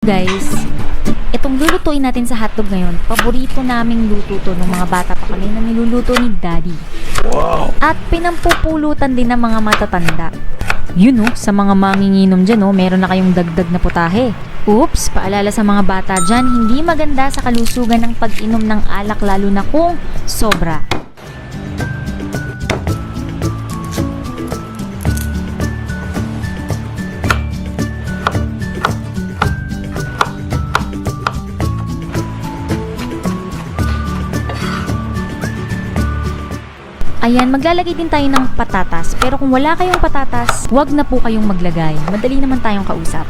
Guys, itong lulutuin natin sa hotdog ngayon, paborito naming luto to nung mga bata pa kami na niluluto ni Daddy. Wow! At pinampupulutan din ng mga matatanda. Yun sa mga manginginom dyan meron na kayong dagdag na putahe. Oops, paalala sa mga bata dyan, hindi maganda sa kalusugan ng pag-inom ng alak lalo na kung sobra. Ayan, maglalagay din tayo ng patatas. Pero kung wala kayong patatas, wag na po kayong maglagay. Madali naman tayong kausap.